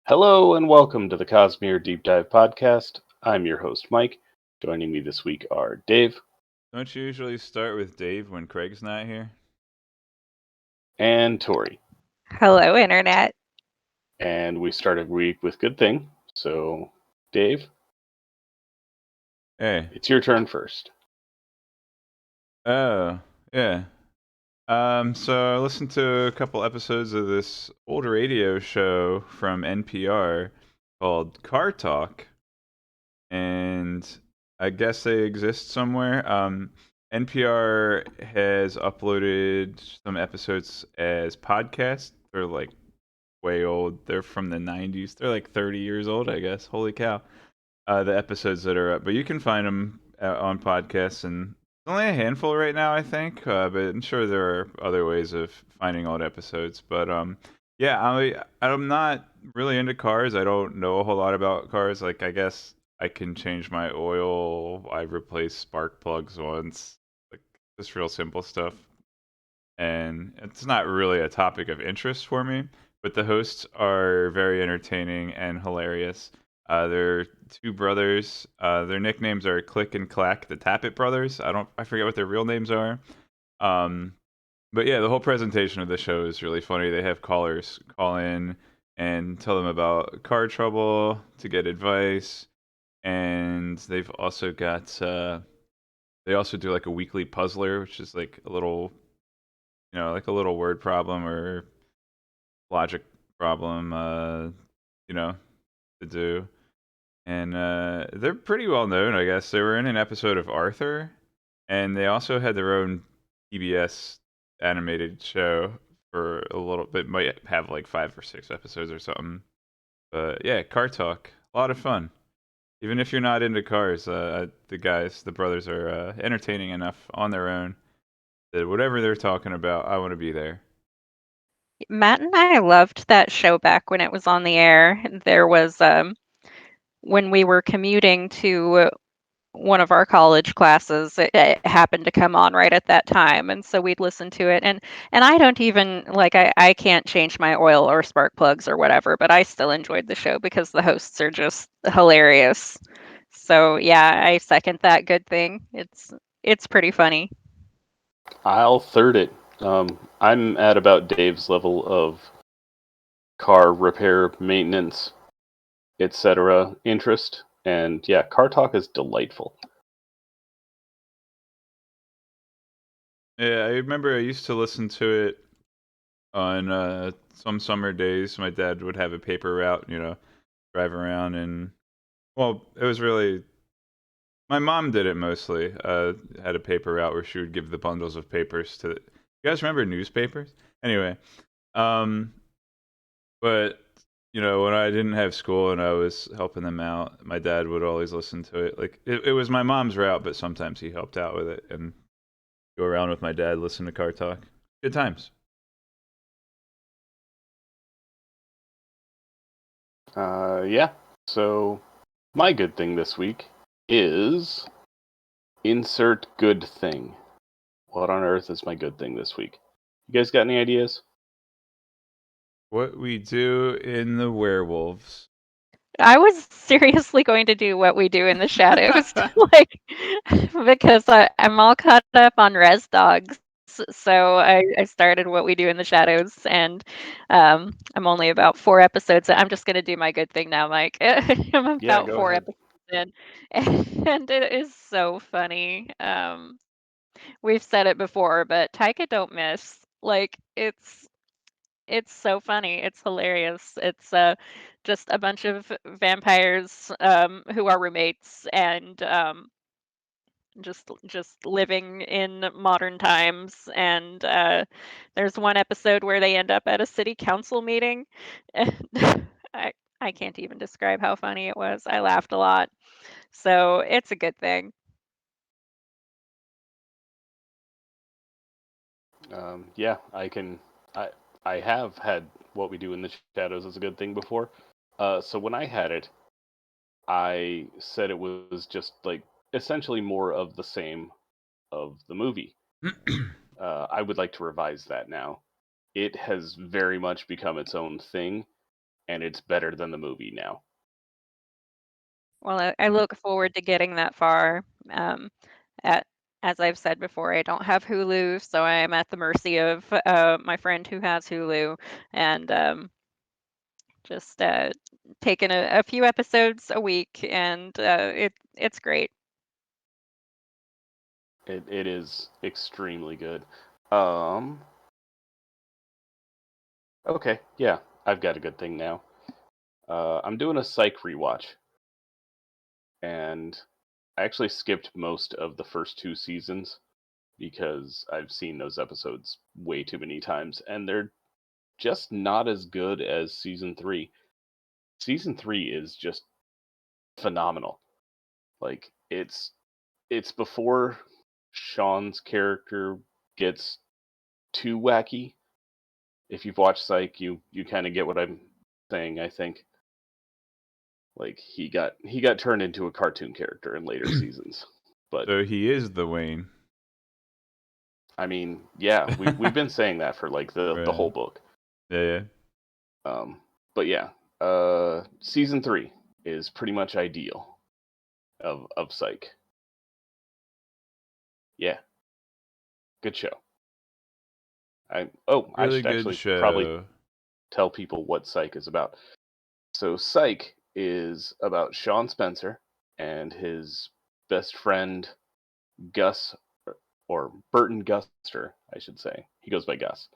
Hello and welcome to the Cosmere Deep Dive Podcast. I'm your host, Mike. Joining me this week are Dave Don't you usually start with Dave when Craig's not here? and Tori. Hello, Internet. And we start every week with good thing. So, Dave, Hey. it's your turn first. Oh, yeah. So I listened to a couple episodes of this old radio show from NPR called Car Talk, and I guess they exist somewhere. NPR has uploaded some episodes as podcasts. They're like way old. They're from the 90s. They're like 30 years old, I guess. Holy cow. The episodes that are up, but you can find them on podcasts, and only a handful right now, I think. But I'm sure there are other ways of finding old episodes. But yeah, I'm not really into cars. I don't know a whole lot about cars. Like, I guess I can change my oil. I replaced spark plugs once, like just real simple stuff. And it's not really a topic of interest for me. But the hosts are very entertaining and hilarious. They're two brothers. Their nicknames are Click and Clack, the Tappet brothers. I forget what their real names are. Um, but yeah, the whole presentation of the show is really funny. They have callers call in and tell them about car trouble to get advice, and they've also got they also do like a weekly puzzler, which is like a little like a little word problem or logic problem, you know, to do. And they're pretty well known, I guess. They were in an episode of Arthur, and they also had their own PBS animated show for a little bit. Might have like 5 or 6 episodes or something. But yeah, Car Talk, a lot of fun. Even if you're not into cars, the brothers are entertaining enough on their own that whatever they're talking about, I want to be there. Matt and I loved that show back when it was on the air. There was when we were commuting to one of our college classes, it happened to come on right at that time, and so we'd listen to it. And I don't even like I can't change my oil or spark plugs or whatever, but I still enjoyed the show because the hosts are just hilarious. So yeah, I second that good thing. It's pretty funny. I'll third it. I'm at about Dave's level of car repair, maintenance, etc. interest. And yeah, Car Talk is delightful. Yeah, I remember I used to listen to it on some summer days. My dad would have a paper route, drive around, and well, it was really my mom did it mostly. Had a paper route where she would give the bundles of papers to. You guys remember newspapers? Anyway, um, but when I didn't have school and I was helping them out, my dad would always listen to it. Like it was my mom's route, but sometimes he helped out with it and go around with my dad, listen to car talk. Good times. Yeah. So, my good thing this week is insert good thing. What on earth is my good thing this week? You guys got any ideas? What we do in the werewolves. I was seriously going to do what we do in the shadows, like, because I'm all caught up on Res Dogs. So I started what we do in the shadows, and I'm only about 4 episodes. I'm just gonna do my good thing now, Mike. I'm Yeah, about go four ahead. episodes in, and it is so funny. We've said it before, but Taika don't miss. Like it's so funny. It's hilarious. It's just a bunch of vampires who are roommates and just living in modern times. And there's one episode where they end up at a city council meeting, and I I can't even describe how funny it was. I laughed a lot. So it's a good thing. Yeah, I can. I have had what we do in the shadows as a good thing before. So when I had it, I said it was just like essentially more of the same of the movie. I would like to revise that now. It has very much become its own thing, and it's better than the movie now. Well, I look forward to getting that far. At As I've said before, I don't have Hulu, so I am at the mercy of my friend who has Hulu, and just taking a few episodes a week, and it's great. It is extremely good. Um, okay, yeah, I've got a good thing now. I'm doing a Psych rewatch, and I actually skipped most of the first two seasons because I've seen those episodes way too many times, and they're just not as good as season three. Season three is just phenomenal. Like it's before Sean's character gets too wacky. If you've watched Psych, you kind of get what I'm saying, I think. Like he got turned into a cartoon character in later seasons. But So he is the Wayne. I mean, yeah, we've been saying that for like the Right. whole book. Yeah. But yeah, season three is pretty much ideal of Psych. Yeah, good show. I Really should good actually probably show. tell people what Psych is about. So Psych is about Sean Spencer and his best friend Gus, or Burton Guster, I should say. He goes by Gus.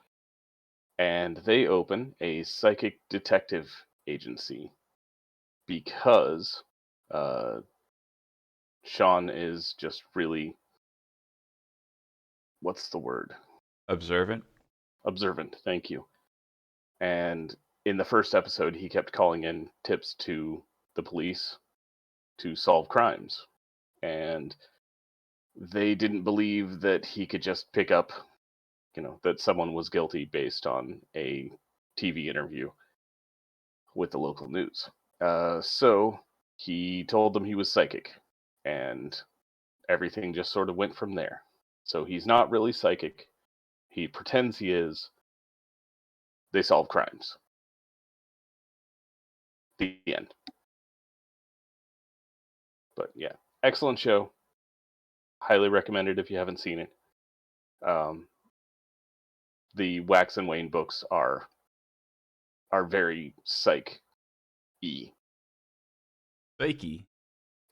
And they open a psychic detective agency because uh, Sean is just really, what's the word? Observant. Observant. Thank you. And in the first episode, he kept calling in tips to the police to solve crimes. And they didn't believe that he could just pick up, that someone was guilty based on a TV interview with the local news. So he told them he was psychic, and everything just sort of went from there. So he's not really psychic. He pretends he is. They solve crimes. The end. But yeah, excellent show. Highly recommended if you haven't seen it. Um, the Wax and Wayne books are very psych-y. Fakey.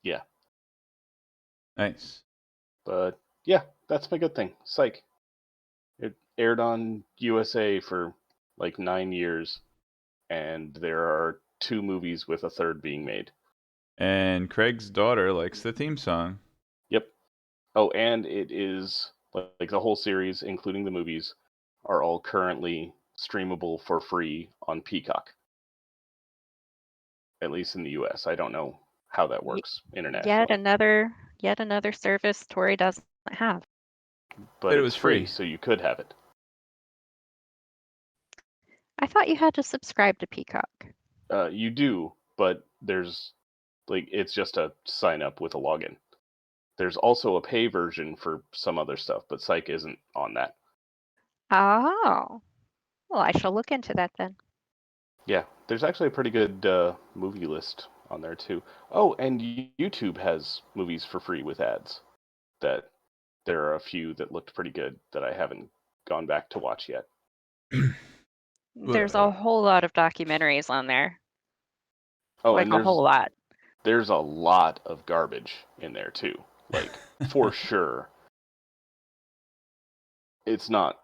Yeah, Nice. but yeah, that's my good thing. Psych. It aired on USA for like 9 years, and there are two movies with a third being made. And Craig's daughter likes the theme song. Yep. Oh, and it is like the whole series, including the movies, are all currently streamable for free on Peacock. At least in the US. I don't know how that Y- works yet internationally. another service Tori doesn't have. But But it it's was free, free. so you could have it. I thought you had to subscribe to Peacock. You do, but there's it's just a sign up with a login. There's also a pay version for some other stuff, but Psych isn't on that. Oh, well, I shall look into that then. Yeah, there's actually a pretty good movie list on there too. Oh, and YouTube has movies for free with ads. That there are a few that looked pretty good that I haven't gone back to watch yet. There's a whole lot of documentaries on there, Oh, like and a whole lot. there's a lot of garbage in there too. Like for sure, it's not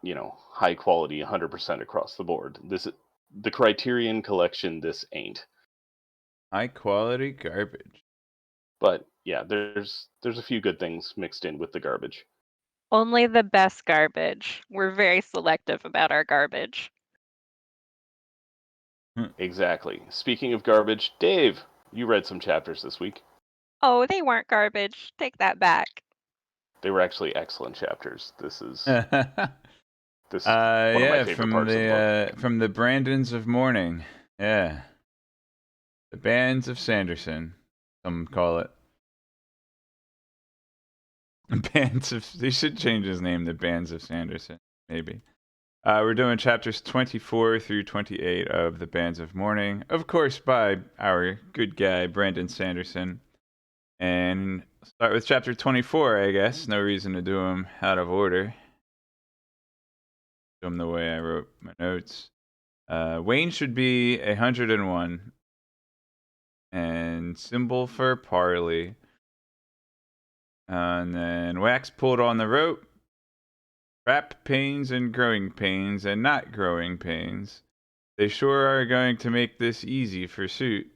high quality 100% across the board. The Criterion Collection. This ain't. High quality garbage. But yeah, there's a few good things mixed in with the garbage. Only the best garbage. We're very selective about our garbage. Exactly. Speaking of garbage, Dave, you read some chapters this week. Oh, they weren't garbage. Take that back. They were actually excellent chapters. This is one of my Yeah, favorite parts of the book. from the Brandons of Mourning. Yeah. The Bands of Sanderson, some call it. Bands of They should change his name to Bands of Sanderson, maybe. We're doing chapters 24 through 28 of The Bands of Mourning, of course, by our good guy, Brandon Sanderson. And start with chapter 24, I guess. No reason to do them out of order. Do them the way I wrote my notes. Wayne should be 101. And symbol for parley. And then Wax pulled on the rope. Trap pains and growing pains and not growing pains. They sure are going to make this easy for Suit.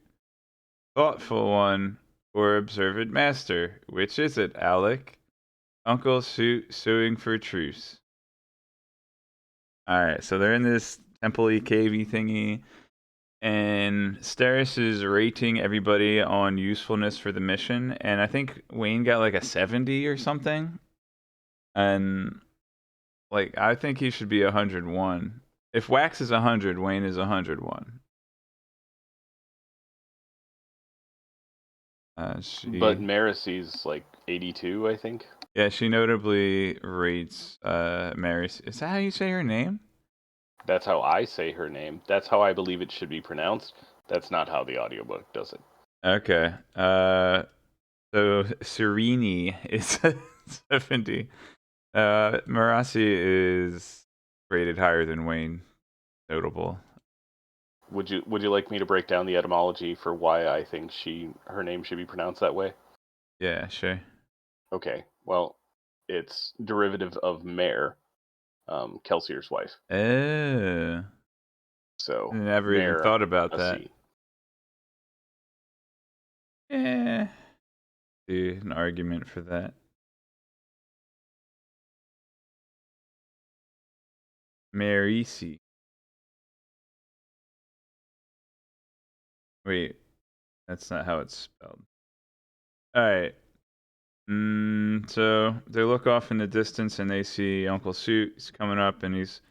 Thoughtful one or observant master? Which is it, Alec? Uncle Suit suing for truce. Alright, so they're in this temple-y, cavey thingy, and Steris is rating everybody on usefulness for the mission, and I think Wayne got like a 70 or something. And like, I think he should be 101. If Wax is 100, Wayne is 101. But Maricy's like 82, I think. Yeah, she notably rates Mary. Is that how you say her name? That's how I say her name. That's how I believe it should be pronounced. That's not how the audiobook does it. Okay. So Sereni is 70. Marasi is rated higher than Wayne. Notable. Would you like me to break down the etymology for why I think her name should be pronounced that way? Yeah, sure. Okay. Well, it's derivative of Mare, Kelsier's wife. Oh. So Never even thought about that. Yeah. See an argument for that. Marisi. Wait, that's not how it's spelled. Alright. So they look off in the distance and they see Uncle Suit. He's coming up and he's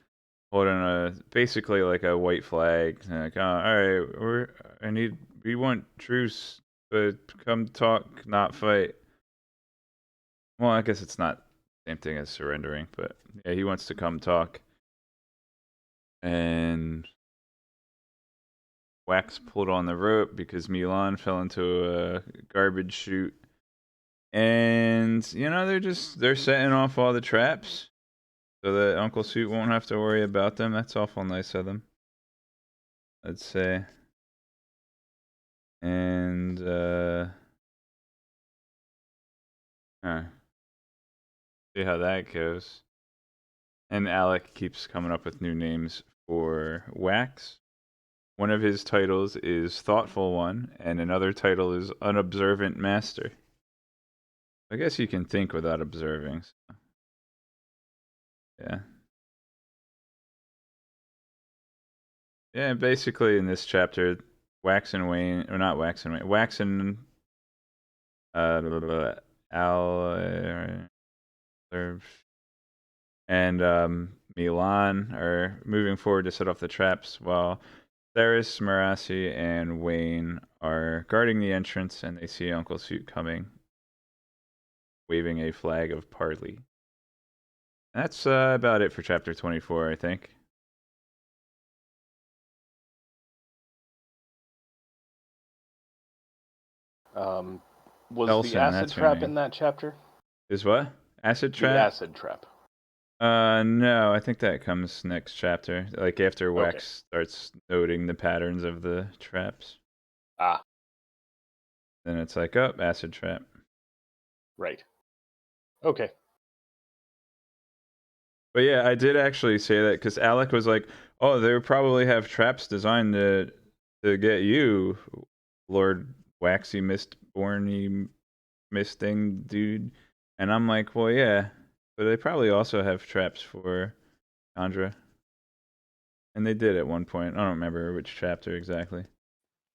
holding basically like a white flag. Like, all right, we want truce, but come talk, not fight. Well, I guess it's not the same thing as surrendering, but yeah, he wants to come talk. And Wax pulled on the rope because Milan fell into a garbage chute. And they're setting off all the traps so that Uncle Suit won't have to worry about them. That's awful nice of them, I'd say. And see how that goes. And Alec keeps coming up with new names for Wax. One of his titles is Thoughtful One, and another title is Unobservant Master. I guess you can think without observing. So. Yeah. Yeah, basically in this chapter, Wax and Wayne, or not Wax and Wayne, Wax and Milan are moving forward to set off the traps, while Theris, Marasi, and Wayne are guarding the entrance, and they see Uncle Suit coming, waving a flag of parley. That's about it for chapter 24, I think. Was Elson, the acid trap in that chapter? Is what? Acid trap? The acid trap. No, I think that comes next chapter. Like after Wax starts noting the patterns of the traps. Ah. Then it's like, oh, acid trap. Right. Okay. But yeah, I did actually say that because Alec was like, oh, they would probably have traps designed to get you, Lord Waxy Mistborny Misting dude. And I'm like, well, yeah, but they probably also have traps for Chandra. And they did at one point. I don't remember which chapter exactly.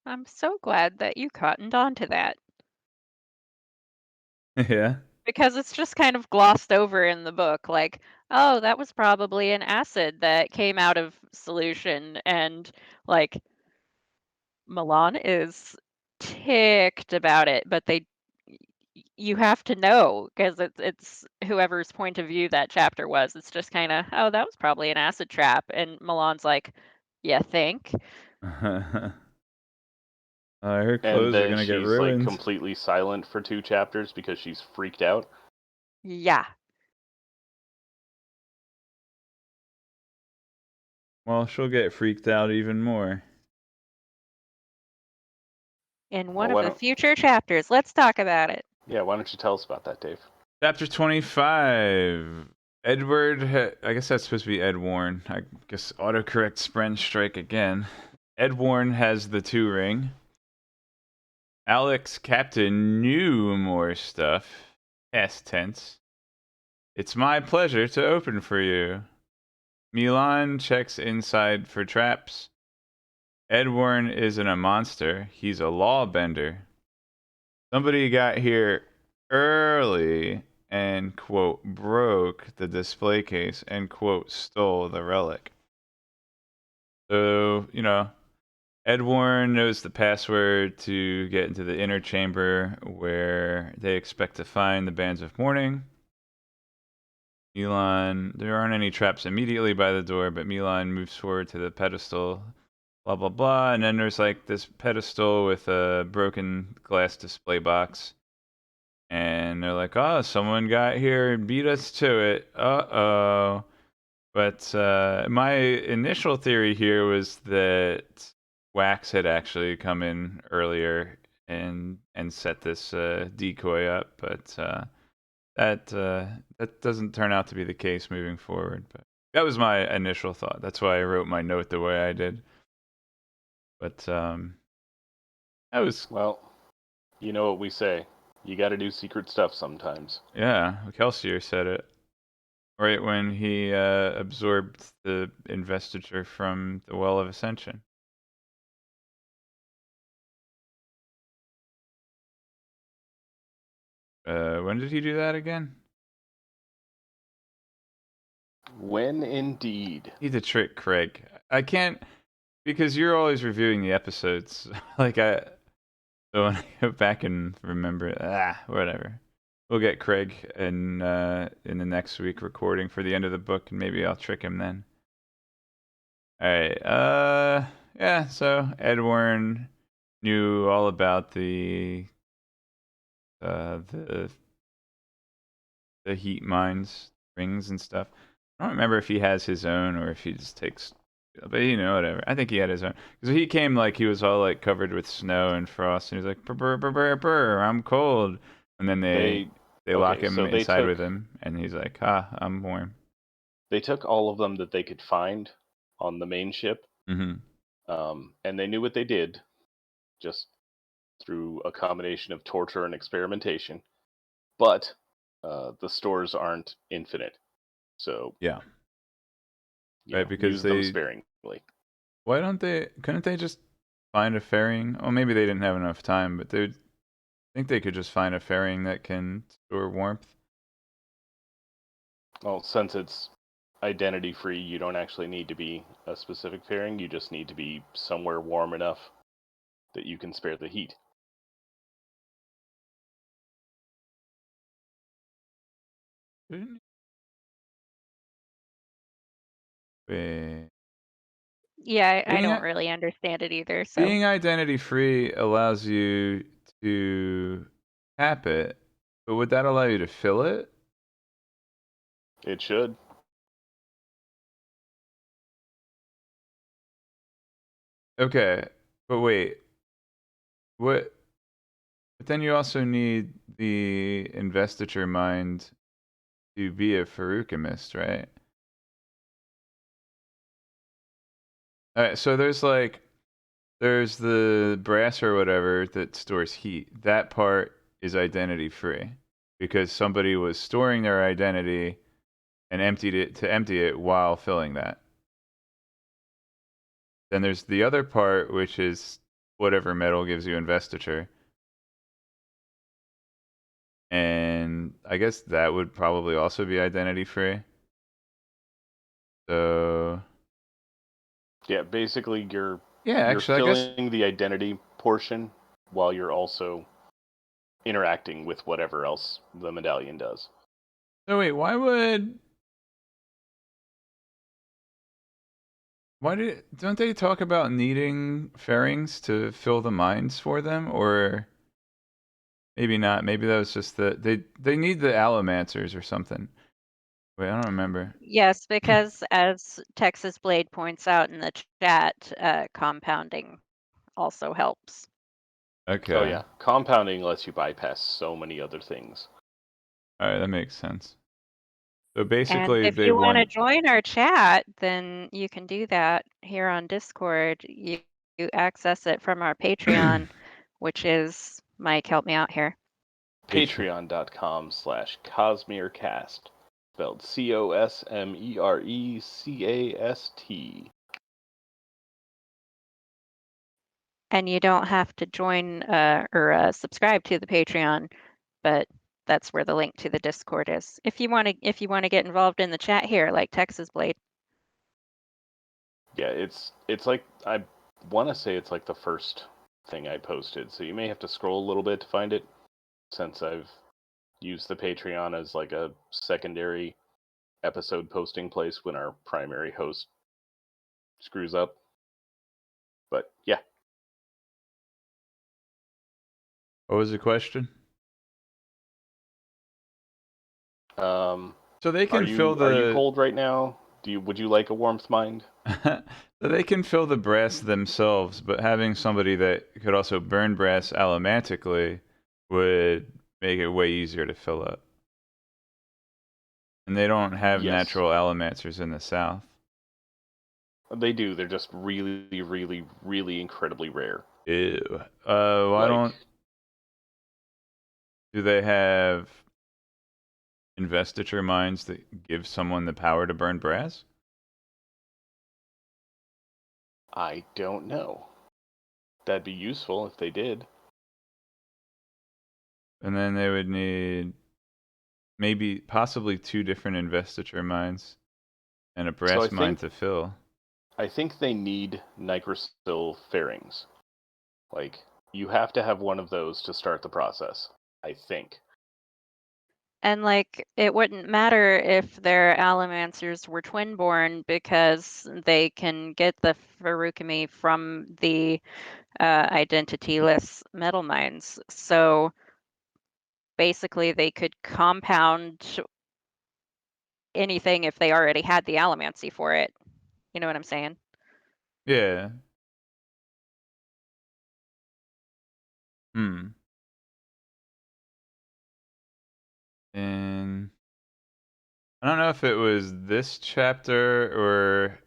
I'm so glad that you cottoned on to that. Yeah. Because it's just kind of glossed over in the book, like, oh, that was probably an acid that came out of solution, and like Milan is ticked about it, but you have to know because it's whoever's point of view that chapter was. It's just kind of, oh, that was probably an acid trap, and Milan's like, "You think?" Her And clothes are then gonna get she's like ruined. completely silent for 2 chapters because she's freaked out. Yeah. Well, she'll get freaked out even more. In Well, one of the future chapters. Let's talk about it. why don't you tell us about that, Dave? Chapter 25. Edward, I guess that's supposed to be Ed Warren. I guess autocorrect spren strike again. Ed Warren has the 2 ring. Alex Captain knew more stuff. Past tense. It's my pleasure to open for you. Milan checks inside for traps. Ed Warren isn't a monster. He's a law bender. Somebody got here early and, quote, broke the display case and, quote, stole the relic. So, Ed Warren knows the password to get into the inner chamber where they expect to find the bands of mourning. Milan, there aren't any traps immediately by the door, but Milan moves forward to the pedestal, blah, blah, blah. And then there's like this pedestal with a broken glass display box. And they're like, oh, someone got here and beat us to it. Uh-oh. But my initial theory here was that Wax had actually come in earlier and set this decoy up, but that doesn't turn out to be the case moving forward. But that was my initial thought. That's why I wrote my note the way I did. But that was Well, you know what we say. You got to do secret stuff sometimes. yeah. Kelsier said it right when he absorbed the investiture from the Well of Ascension. When did he do that again? When indeed. Need to trick Craig. I can't because you're always reviewing the episodes. So when I go back and remember, whatever. We'll get Craig in the next week recording for the end of the book, and maybe I'll trick him then. All right. Yeah. So Ed Warren knew all about the heat mines, rings, and stuff. I don't remember if he has his own or if he just takes. But whatever. I think he had his own because he came like he was all like covered with snow and frost, and he's like, brr, brr, brr, brr, I'm cold. And then they lock him so they inside took with him, and he's like, I'm warm. they took all of them that they could find on the main ship, Mm-hmm. and they knew what they did, just through a combination of torture and experimentation. But the stores aren't infinite, so Yeah. Right, because use them they. sparingly. Why don't they? Couldn't they just find a fairing? Well, maybe they didn't have enough time, but they think they could just find a fairing that can store warmth. Well, since it's identity free, you don't actually need to be a specific pairing. You just need to be somewhere warm enough that you can spare the heat. Couldn't- Wait. Yeah, I Being don't really understand it either. So being identity free allows you to tap it, but would that allow you to fill it? It should. Okay, but wait, what? But then you also need the investiture mind to be a Farukamist, right? All right, so there's the brass or whatever that stores heat. That part is identity free because somebody was storing their identity and empty it while filling that. Then there's the other part, which is whatever metal gives you investiture. And I guess that would probably also be identity free. So Yeah, basically yeah, you're actually, I guess filling the identity portion while you're also interacting with whatever else the medallion does. So wait, don't they talk about needing fairings to fill the mines for them, or maybe not? Maybe that was just they need the allomancers or something. Wait, I don't remember. Yes, because as Texas Blade points out in the chat, compounding also helps. Okay. Oh yeah, compounding lets you bypass so many other things. All right, that makes sense. So And basically, if they you want to want. join our chat, then you can do that here on Discord. You access it from our Patreon, which is Mike, help me out here. Patreon.com/CosmereCast, spelled CosmereCast. And you don't have to join or subscribe to the Patreon, but that's where the link to the Discord is. If you want to get involved in the chat here, like Texas Blade. Yeah, it's like, I want to say it's like the first thing I posted, so you may have to scroll a little bit to find it, since I've used the Patreon as like a secondary episode posting place when our primary host screws up. But yeah. What was the question? So they can fill are you the. cold right now? Would you like a warmth mind? So they can fill the brass themselves, but having somebody that could also burn brass allomantically would make it way easier to fill up. And they don't have Yes. natural allomancers in the South. They do. They're just really, really, really incredibly rare. Ew. Why Like, don't. Do they have investiture mines that give someone the power to burn brass? I don't know. That'd be useful if they did. And then they would need possibly 2 different investiture mines and a So brass mine to fill. I think they need nigrosyl fairings. Like, you have to have one of those to start the process, I think. And like it wouldn't matter if their allomancers were twin-born because they can get the ferrochrome from the identityless metal mines. So basically they could compound anything if they already had the allomancy for it. You know what I'm saying? Yeah. Hmm. And I don't know if it was this chapter or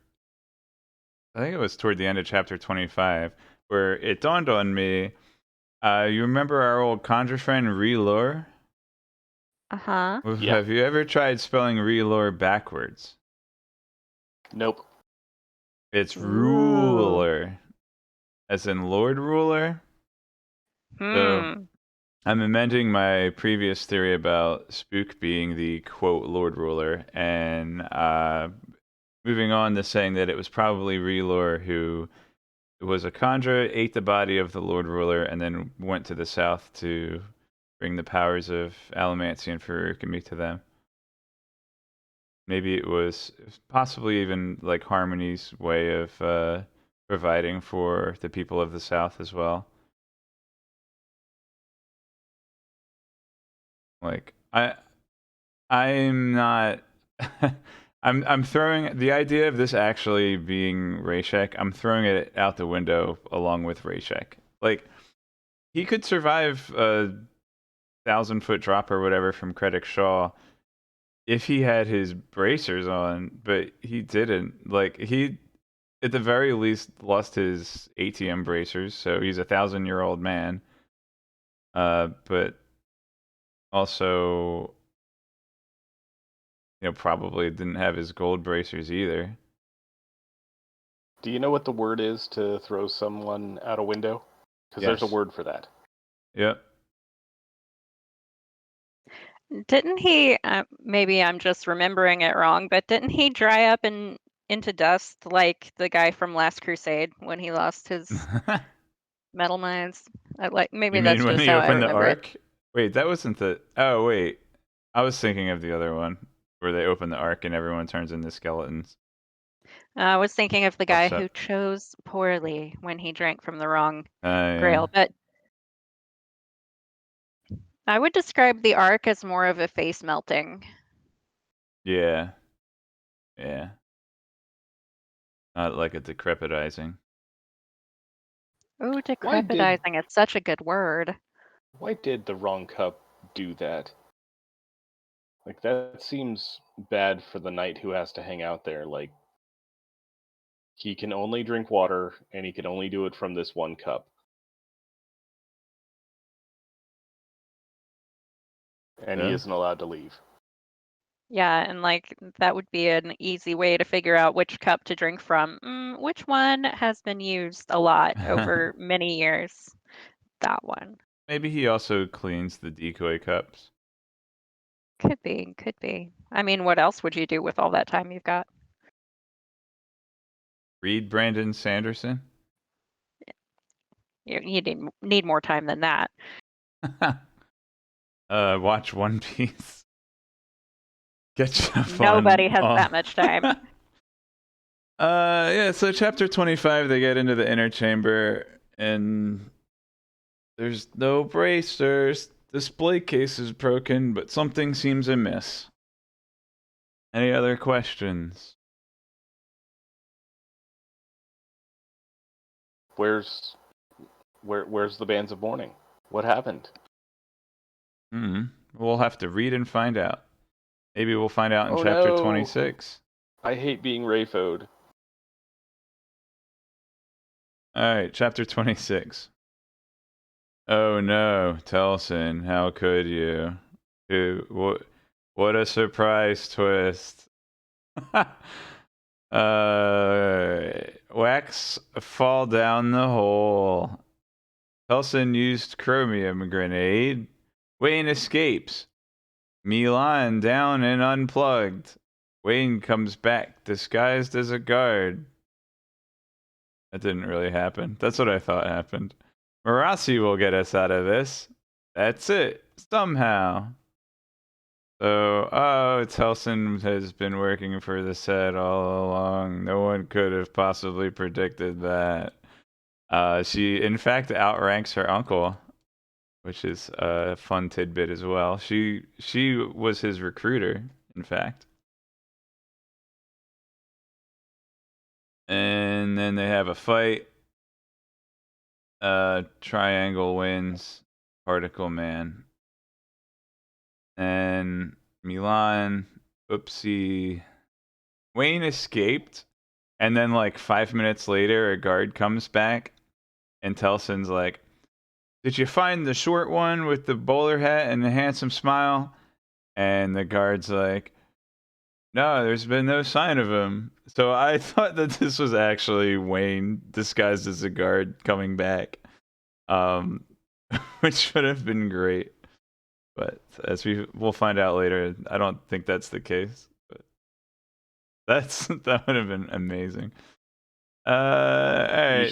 I think it was toward the end of chapter 25 where it dawned on me. You remember our old conjure friend Relore? Uh-huh. Yeah. Have you ever tried spelling Relore backwards? Nope. It's Ooh. ruler, as in Lord Ruler. So Hmm. I'm amending my previous theory about Spook being the quote Lord Ruler, and moving on to saying that it was probably Relore who was a conjurer, ate the body of the Lord Ruler, and then went to the south to bring the powers of Allomancy and Ferrochrome to them. Maybe it was possibly even like Harmony's way of providing for the people of the South as well. Like I'm not. I'm throwing the idea of this actually being Rayshek. I'm throwing it out the window along with Rayshek. Like he could survive a 1,000-foot drop or whatever from Kredek Shaw if he had his bracers on, but he didn't. Like he, at the very least, lost his ATM bracers, so he's 1,000-year-old man. But also, probably didn't have his gold bracers either. Do you know what the word is to throw someone out a window? Because there's a Yes. word for that. Yep. Didn't he, maybe I'm just remembering it wrong, but didn't he dry up into dust like the guy from Last Crusade when he lost his metal mines? Maybe You mean that's when just he how I opened the remember it. ark? Wait, that wasn't the. Oh wait, I was thinking of the other one where they open the ark and everyone turns into skeletons. I was thinking of the Off guy chap. who chose poorly when he drank from the wrong Yeah. grail, but I would describe the arc as more of a face melting. Yeah. Yeah. Not like a decrepitizing. Oh, Why did decrepitizing, it's such a good word. why did the wrong cup do that? Like that seems bad for the knight who has to hang out there. Like he can only drink water and he can only do it from this one cup. And he Yeah. isn't allowed to leave. Yeah, and like that would be an easy way to figure out which cup to drink from. Which one has been used a lot over many years? That one. Maybe he also cleans the decoy cups. Could be, could be. I mean, what else would you do with all that time you've got? Read Brandon Sanderson. You need more time than that. Watch One Piece. Get you Nobody fun has on. that much time. Yeah, so chapter 25, they get into the inner chamber, and there's no bracers. Display case is broken, but something seems amiss. Any other questions? Where's the bands of mourning? What happened? We'll have to read and find out. Maybe we'll find out in Oh chapter no! 26. I hate being Rayfoed. Alright, chapter 26. Oh no, Telson, how could you? What a surprise twist. Wax fall down the hole. Telson used chromium grenade. Wayne escapes. Milan down and unplugged. Wayne comes back disguised as a guard. That didn't really happen. That's what I thought happened. Marassi will get us out of this. That's it. Somehow. So, Telson has been working for the set all along. No one could have possibly predicted that. She, in fact, outranks her uncle, which is a fun tidbit as well. She was his recruiter, in fact. And then they have a fight. Triangle wins. Particle Man. And Milan, oopsie. Wayne escaped. And then, like, 5 minutes later, a guard comes back. And Telson's like, "Did you find the short one with the bowler hat and the handsome smile?" And the guard's like, "No, there's been no sign of him." So I thought that this was actually Wayne disguised as a guard coming back, um, which would have been great. But as we'll find out later, I don't think that's the case. But that would have been amazing. All You right.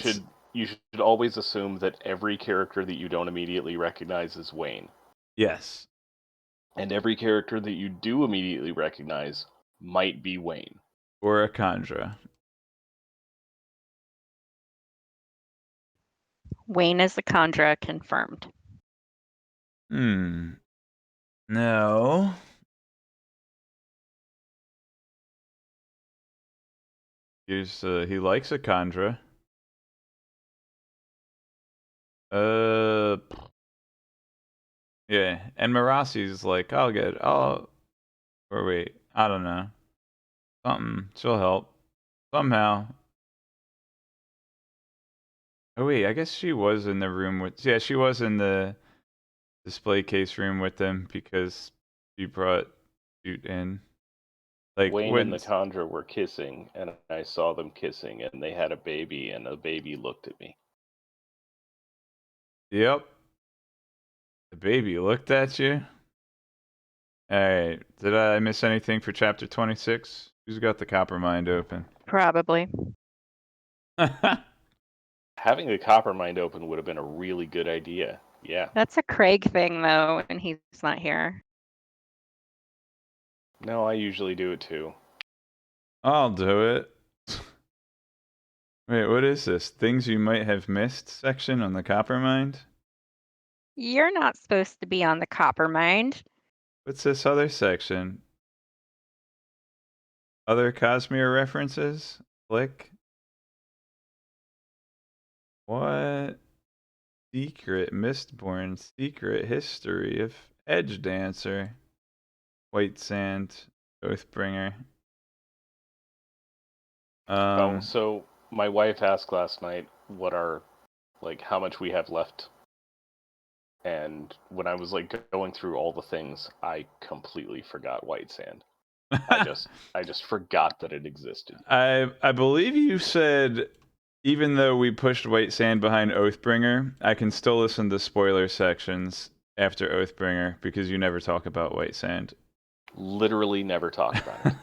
should always assume that every character that you don't immediately recognize is Wayne. Yes. And every character that you do immediately recognize might be Wayne. Or a Khandra. Wayne is a Khandra confirmed. No. He likes a Khandra. Yeah, and Marassi's like, or wait, I don't know. Something, she'll help. Somehow. Oh wait, I guess she was in the room yeah, she was in the display case room with them because she brought Shoot in. Like, Wayne and when, the Conjure were kissing, and I saw them kissing, and they had a baby, and the baby looked at me. yep. The baby looked at you. Alright, did I miss anything for chapter 26? Who's got the copper mind open? Probably. Having the copper mind open would have been a really good idea. Yeah. That's a Craig thing, though, and he's not here. No, I usually do it too. I'll do it. Wait, what is this? Things you might have missed section on the Coppermind? You're not supposed to be on the Coppermind. What's this other section? Other Cosmere references? Click. What? Secret Mistborn Secret History of Edge Dancer. White Sand Oathbringer. Oh, so my wife asked last night what our how much we have left. And when I was going through all the things, I completely forgot White Sand. I just forgot that it existed. I believe you said even though we pushed White Sand behind Oathbringer, I can still listen to spoiler sections after Oathbringer because you never talk about White Sand. Literally never talked about it.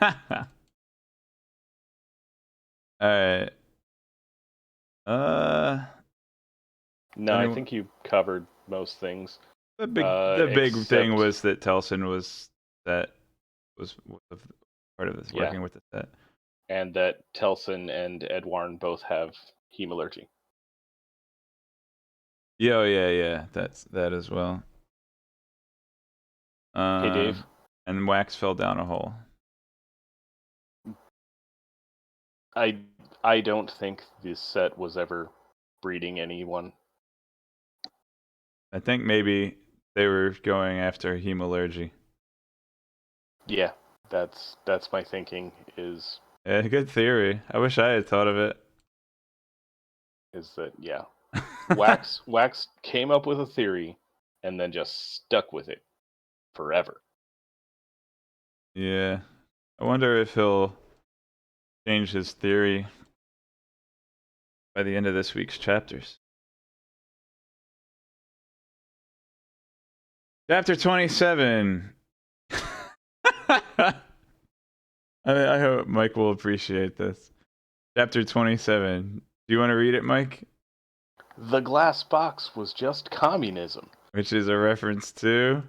Alright. No, I think you covered most things. The big thing except- was that Telson was part of this Yeah. working with the set. And that Telson and Edwarn both have hemalurgy. Yeah. That's that as well. Hey, Dave. And Wax fell down a hole. I don't think this set was ever breeding anyone. I think maybe they were going after hemalurgy. Yeah, that's my thinking. Is Yeah, good theory. I wish I had thought of it. That yeah, Wax came up with a theory, and then just stuck with it forever. Yeah. I wonder if he'll change his theory by the end of this week's chapters. Chapter 27. I hope Mike will appreciate this. Chapter 27. Do you want to read it, Mike? The glass box was just communism. Which is a reference to...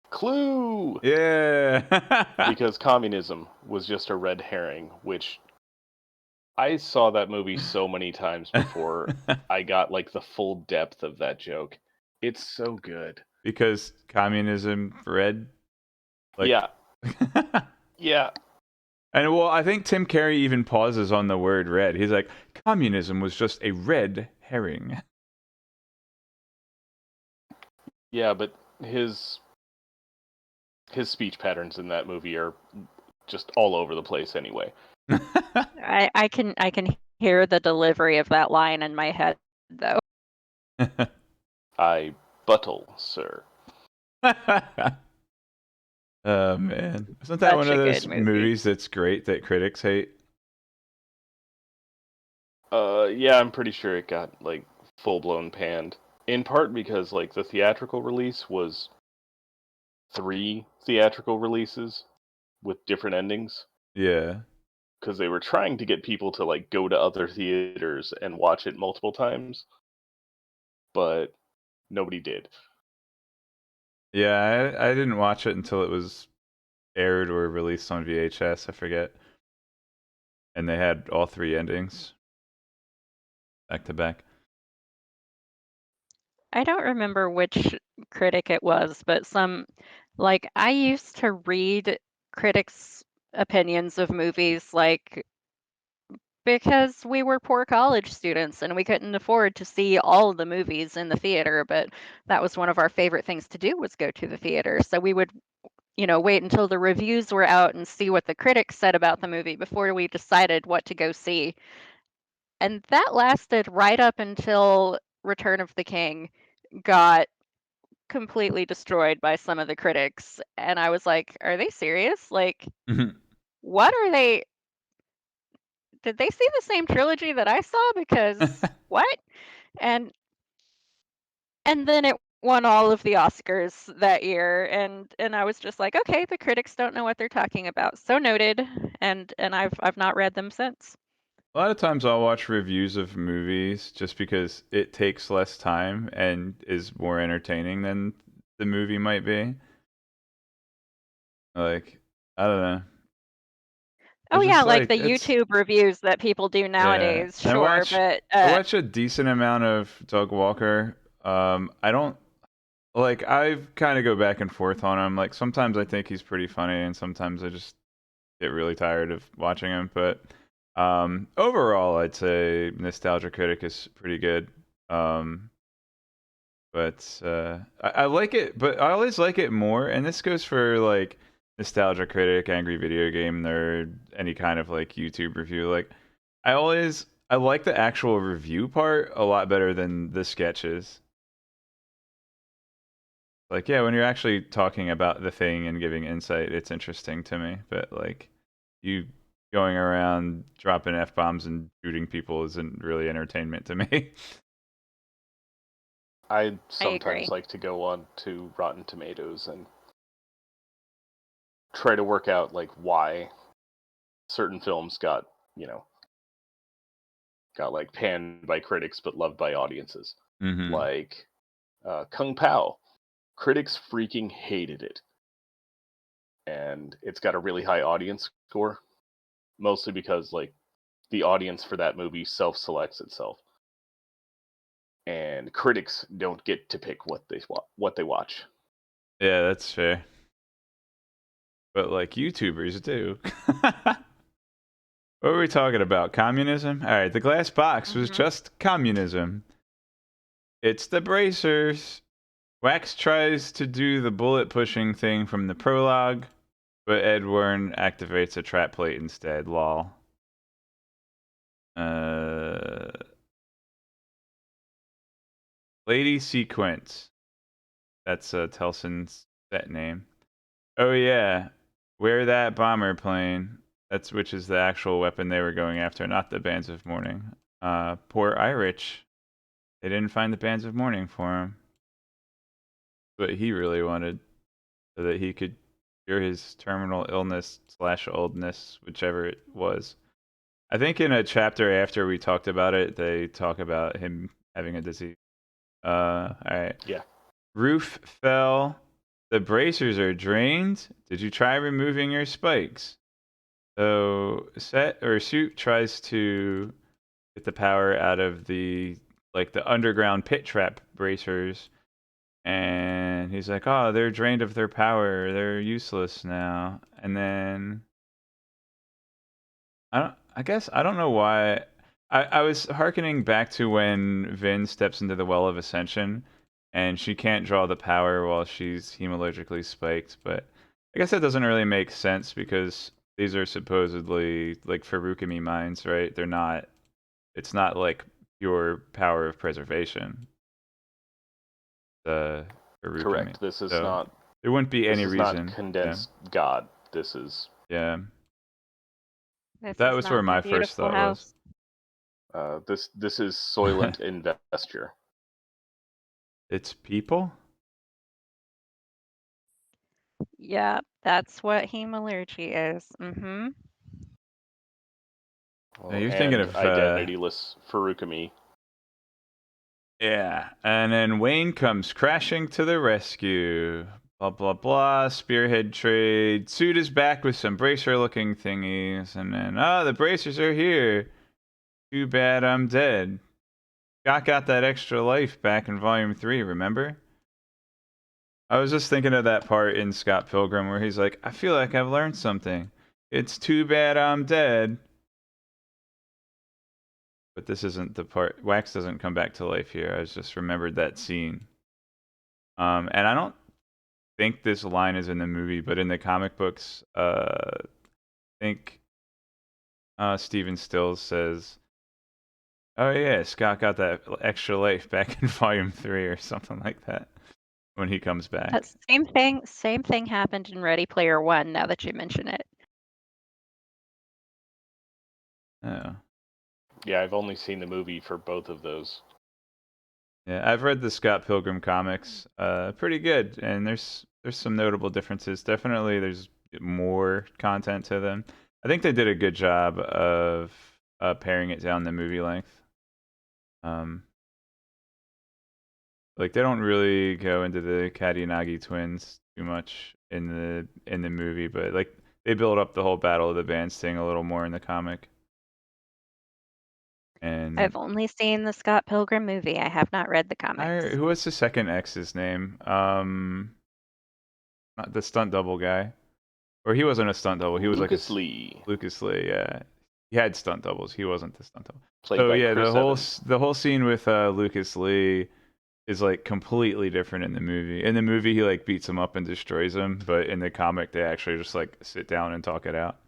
Clue! Yeah! Because communism was just a red herring, which I saw that movie so many times before I got the full depth of that joke. It's so good. Because communism red? Yeah. Yeah. And well, I think Tim Carey even pauses on the word red. He's like, communism was just a red herring. Yeah, but his speech patterns in that movie are just all over the place anyway. I can hear the delivery of that line in my head, though. I buttle, sir. Oh man, isn't that one of those movies that's great that critics hate? Yeah, I'm pretty sure it got full blown panned. In part because the theatrical release was 3 theatrical releases with different endings. Yeah. Because they were trying to get people to go to other theaters and watch it multiple times, but nobody did. Yeah, I didn't watch it until it was aired or released on VHS. I forget. And they had all 3 endings back to back. I don't remember which critic it was, but I used to read critics' opinions of movies because we were poor college students and we couldn't afford to see all of the movies in the theater, but that was one of our favorite things to do was go to the theater. So we would, wait until the reviews were out and see what the critics said about the movie before we decided what to go see. And that lasted right up until Return of the King got completely destroyed by some of the critics. And I was like, are they serious? What are they? Did they see the same trilogy that I saw? Because what? And then it won all of the Oscars that year, and I was just like, okay, the critics don't know what they're talking about. So noted, and I've not read them since. A lot of times I'll watch reviews of movies just because it takes less time and is more entertaining than the movie might be. Like, I don't know. Oh It's yeah, just like like the it's YouTube reviews that people do yeah. nowadays, sure, but I watch a decent amount of Doug Walker. I don't like I kind of go back and forth on him. Like sometimes I think he's pretty funny, and sometimes I just get really tired of watching him. But overall, I'd say Nostalgia Critic is pretty good. Um, but I like it, but I always like it more. And this goes for like Nostalgia Critic, Angry Video Game Nerd, any kind of like YouTube review. Like I like the actual review part a lot better than the sketches. Like yeah, when you're actually talking about the thing and giving insight, it's interesting to me. But like you going around dropping f bombs and shooting people isn't really entertainment to me. I I sometimes agree. like to go on to Rotten Tomatoes and try to work out like why certain films got, you know, got like panned by critics but loved by audiences. hmm Like Kung Pao, critics freaking hated it, and it's got a really high audience score, mostly because like the audience for that movie self-selects itself, and critics don't get to pick what they watch. Yeah, that's fair. But like YouTubers do. What were we talking about? Communism? All right, the glass box was Hmm. just communism. It's the bracers. Wax tries to do the bullet pushing thing from the prologue, but Edward activates a trap plate instead. Lol. Uh, Lady Sequence. That's Telson's set name. Oh yeah, wear that bomber plane. That's which is the actual weapon they were going after, not the bands of mourning. Poor Irich. They didn't find the bands of mourning for him. What he really wanted, so that he could cure his terminal illness slash oldness, whichever it was. I think in a chapter after we talked about it, they talk about him having a disease. All right. Yeah. Roof fell. The bracers are drained. Did you try removing your spikes? So Set or Suit tries to get the power out of the like the underground pit trap bracers, and he's like, "Oh, they're drained of their power. They're useless now." And then I guess I don't know why. I was hearkening back to when Vin steps into the Well of Ascension, and she can't draw the power while she's hemologically spiked. But I guess that doesn't really make sense because these are supposedly like Farukami mines, right? They're not. It's not like pure power of preservation. The Farukami. Correct. This is So not there wouldn't be this any is not reason. Yeah. condensed God. This is Yeah. This That is was where not my my first beautiful thought was. house. this is Soylent Investure. It's people? Yeah, that's what hemalurgy is. Mm-hmm. Now Well, you're thinking and of identityless Farukami. yeah. And then Wayne comes crashing to the rescue. Blah blah blah. Spearhead trade. Suit is back with some bracer looking thingies. And then the bracers are here. Too bad I'm dead. Scott got that extra life back in volume 3, remember? I was just thinking of that part in Scott Pilgrim where he's like, I feel like I've learned something. It's too bad I'm dead. But this isn't the part. Wax doesn't come back to life here. I just remembered that scene. And I don't think this line is in the movie, but in the comic books, I think Steven Stills says, "Oh yeah, Scott got that extra life back in Volume 3 or something like that when he comes That back." same thing happened in Ready Player One, now that you mention it. Oh. Yeah, I've only seen the movie for both of those. Yeah, I've read the Scott Pilgrim comics. Pretty good, and there's some notable differences. Definitely, there's more content to them. I think they did a good job of paring it down the movie length. Like they don't really go into the Katinagi twins too much in the movie, but like they build up the whole Battle of the Bands thing a little more in the comic. And I've only seen the Scott Pilgrim movie. I have not read the comics. who was the second X's name? Not the stunt double guy, or he wasn't a stunt double. He was like Lucas Lee, Lucas Lee. Yeah, he had stunt doubles. He wasn't the stunt double. played So by yeah, Chris Evans. the whole scene with Lucas Lee is like completely different in the movie. In the movie, he like beats him up and destroys him, but in the comic, they actually just like sit down and talk it out.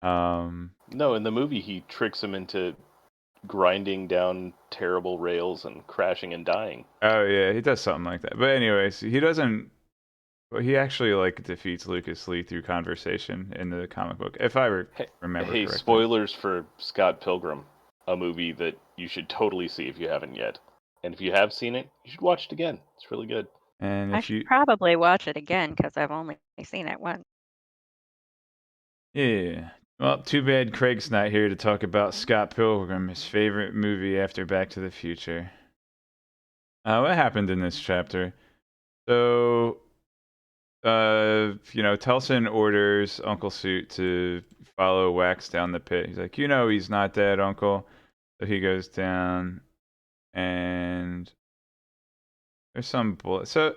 No, in the movie he tricks him into grinding down terrible rails and crashing and dying. Oh yeah, he does something like that. But anyways, he doesn't. Well, he actually like defeats Lucas Lee through conversation in the comic book, if I remember Hey, correctly. spoilers for Scott Pilgrim, a movie that you should totally see if you haven't yet. And if you have seen it, you should watch it again. It's really good. And I if should you, probably watch it again because I've only seen it once. yeah. Well, too bad Craig's not here to talk about Scott Pilgrim, his favorite movie after Back to the Future. What happened in this chapter? So, Telson orders Uncle Suit to follow Wax down the pit. He's like, he's not dead, Uncle. So he goes down, and there's some bullet. So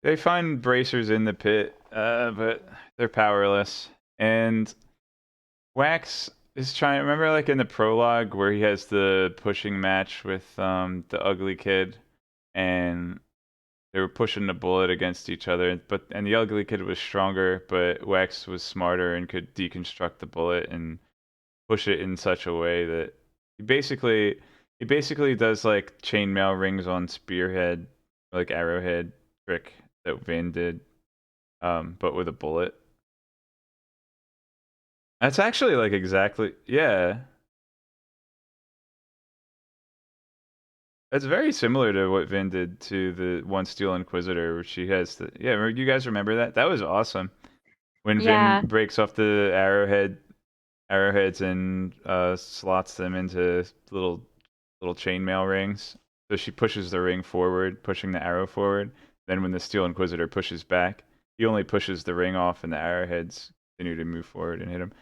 they find bracers in the pit, but they're powerless. And Wax is trying. Remember, like in the prologue where he has the pushing match with the ugly kid, and they were pushing the bullet against each other. And the ugly kid was stronger, but Wax was smarter and could deconstruct the bullet and push it in such a way that he basically does like chainmail rings on Spearhead, like Arrowhead trick that Vin did, but with a bullet. That's actually like exactly, yeah. That's very similar to what Vin did to the one Steel Inquisitor, where she has the, yeah. You guys remember that? That was awesome when Vin Yeah, breaks off the arrowheads and slots them into little chainmail rings. So she pushes the ring forward, pushing the arrow forward. Then when the Steel Inquisitor pushes back, he only pushes the ring off, and the arrowheads continue to move forward and hit him.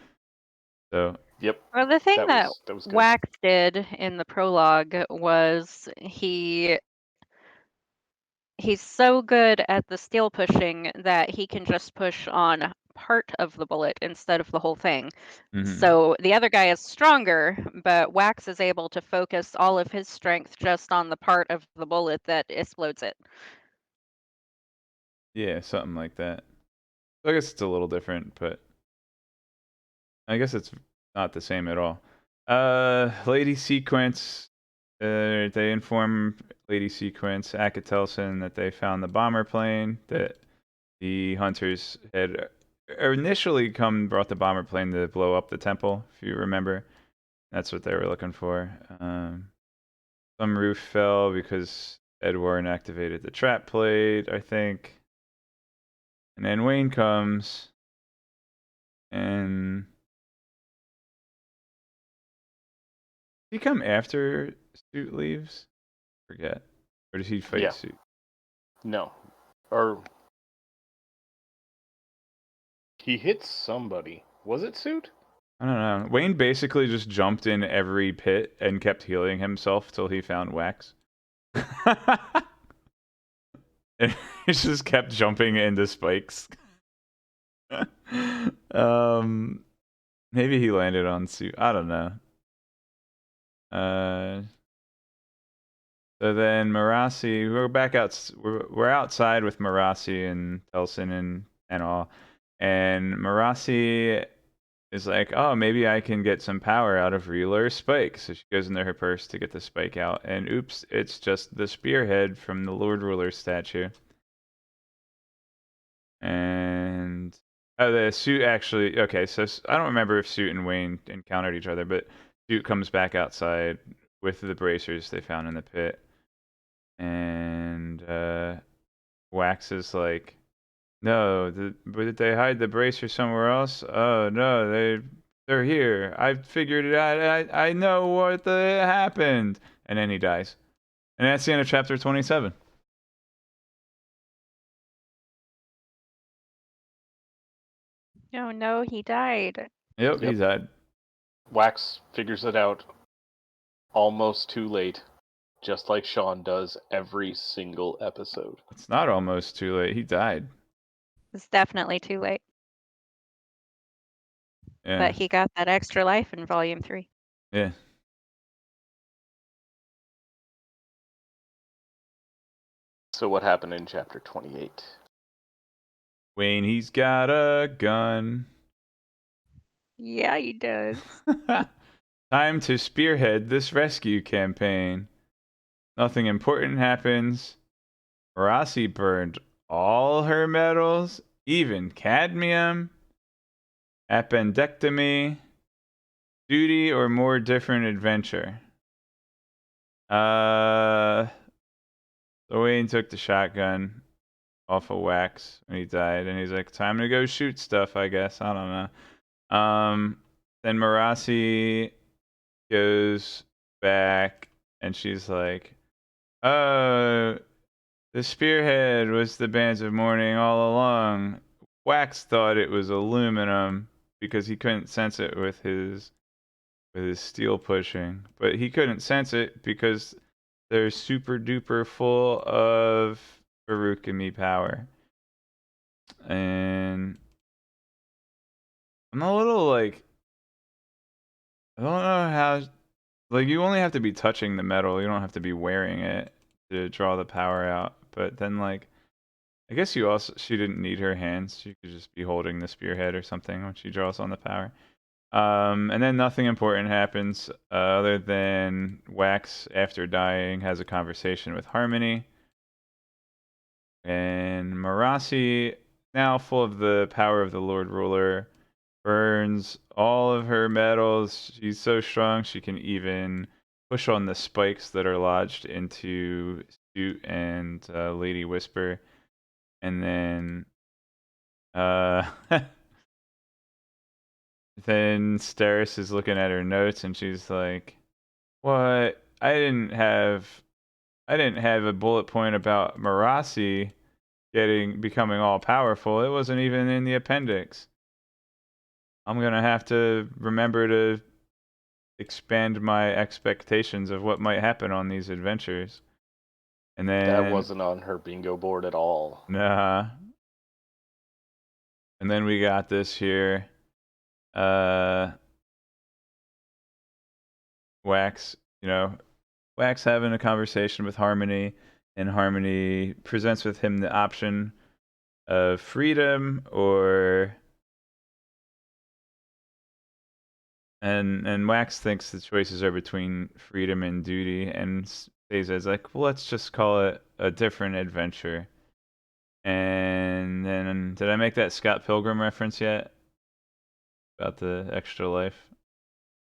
So Yep, well, the thing that that was good. Wax did in the prologue was he's so good at the steel pushing that he can just push on part of the bullet instead of the whole thing. So the other guy is stronger, but Wax is able to focus all of his strength just on the part of the bullet that explodes it. yeah, something like that. I guess it's a little different, but I guess it's not the same at all. Lady Sequence, they inform Lady Sequence, Akatelson, that they found the bomber plane that the hunters had initially brought the bomber plane to blow up the temple, if you remember. That's what they were looking for. Some roof fell because Ed Warren activated the trap plate, I think. And then Wayne comes, and he come after Suit leaves? Forget. Or does he fight Yeah. Suit? No. Or he hits somebody. Was it Suit? I don't know. Wayne basically just jumped in every pit and kept healing himself till he found Wax. And he just kept jumping into spikes. Maybe he landed on Suit. I don't know. So then Marasi, we're back out. We're outside with Marasi and Telson and all, and Marasi is like, oh, maybe I can get some power out of Reeler's spike. So she goes into her purse to get the spike out, and oops, it's just the spearhead from the Lord Ruler statue. And oh, the Suit actually, okay, so I don't remember if Suit and Wayne encountered each other, but Suit comes back outside with the bracers they found in the pit. And Wax is like, No, but did they hide the bracer somewhere else? Oh no, they're here. I figured it out. I know what happened. And then he dies. And that's the end of chapter 27. Oh no, he died. Yep, he Yep. died. Wax figures it out almost too late, just like Sean does every single episode. It's not almost too late. He died. It's definitely too late. Yeah. But he got that extra life in volume 3. Yeah. So what happened in chapter 28? Wayne, he's got a gun. Yeah, he does. Time to spearhead this rescue campaign. Nothing important happens. Rossi burned all her metals, even cadmium. Appendectomy. Duty or more different adventure. So Wayne took the shotgun off of Wax when he died, and he's like, "Time to go shoot stuff, I guess." I don't know. Then Marasi goes back, and she's like, "Oh, the spearhead was the bands of mourning all along." Wax thought it was aluminum because he couldn't sense it with his steel pushing, but he couldn't sense it because they're super duper full of Barukami power. And I'm a little like, I don't know how, like, you only have to be touching the metal, you don't have to be wearing it to draw the power out. But then, like, I guess she didn't need her hands, she could just be holding the spearhead or something when she draws on the power. And then nothing important happens other than Wax, after dying, has a conversation with Harmony. And Marasi, now full of the power of the Lord Ruler, burns all of her metals. She's so strong she can even push on the spikes that are lodged into Suit and Lady Whisper. And then uh, then Steris is looking at her notes and she's like, "What? I didn't have a bullet point about Marasi becoming all powerful. It wasn't even in the appendix. I'm gonna have to remember to expand my expectations of what might happen on these adventures." And That then, wasn't on her bingo board at all. nah. And then we got this here. Uh, Wax, Wax having a conversation with Harmony, and Harmony presents with him the option of freedom or and Wax thinks the choices are between freedom and duty, and Seiza's like, well, let's just call it a different adventure. And then, did I make that Scott Pilgrim reference yet about the extra life?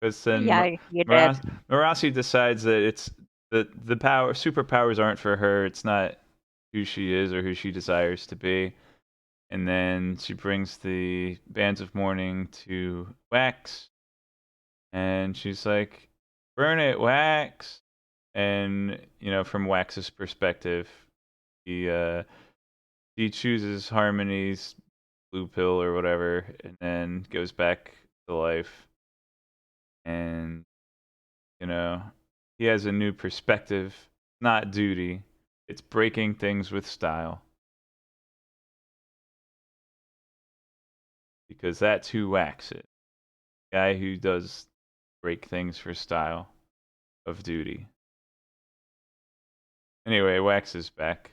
Because then Yeah, you did. Marasi decides that it's the superpowers aren't for her. It's not who she is or who she desires to be. And then she brings the bands of mourning to Wax, and she's like, "Burn it, Wax." And from Wax's perspective, he he chooses Harmony's blue pill or whatever, and then goes back to life. And he has a new perspective, not duty. It's breaking things with style, because that's who Wax is. Guy who does break things for style of duty. Anyway, Wax is back,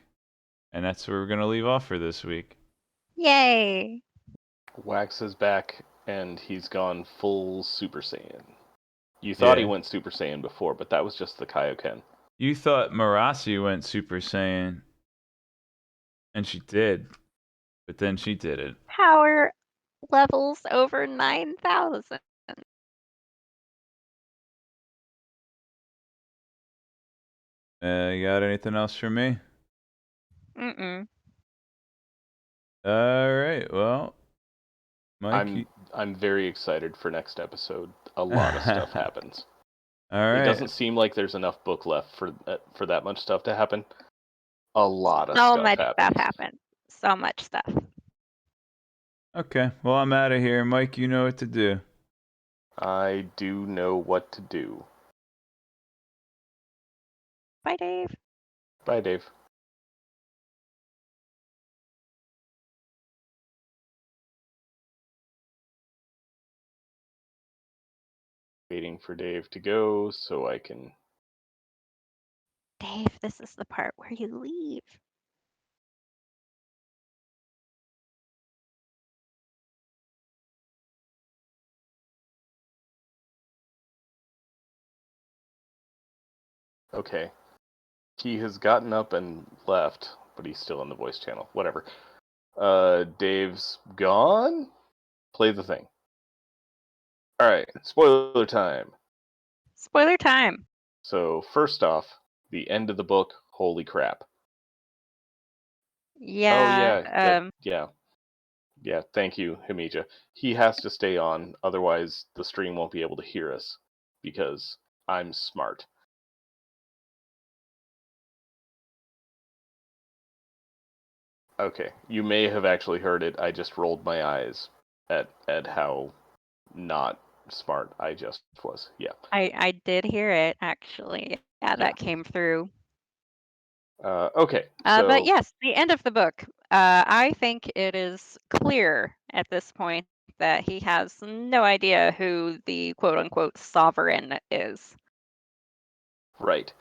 and that's where we're gonna leave off for this week. Yay! Wax is back, and he's gone full Super Saiyan. You thought he Yeah. went Super Saiyan before, but that was just the Kaioken. You thought Marasi went Super Saiyan, and she did, but then she didn't. Power levels over 9,000. You got anything else for me? Mm-mm. All right. Well, Mike. I'm very excited for next episode. A lot of stuff happens. All It right. doesn't seem like there's enough book left for that much stuff to happen. A lot of So stuff much stuff happens. happened. So much stuff. Okay. Well, I'm out of here. Mike, you know what to do. I do know what to do. Bye, Dave. Bye, Dave. Waiting for Dave to go so I can. Dave, this is the part where you leave. Okay. He has gotten up and left, but he's still in the voice channel. Whatever. Dave's gone? Play the thing. Alright, spoiler time. Spoiler time. So, first off, the end of the book, holy crap. Oh, Yeah. yeah, thank you, Hamija. He has to stay on, otherwise the stream won't be able to hear us, because I'm smart. Okay, you may have actually heard it. I just rolled my eyes at how not smart I just was. Yeah. I did hear it actually. Yeah, Yeah. that came through. Okay, But so yes, the end of the book. I think it is clear at this point that he has no idea who the quote unquote sovereign is. right.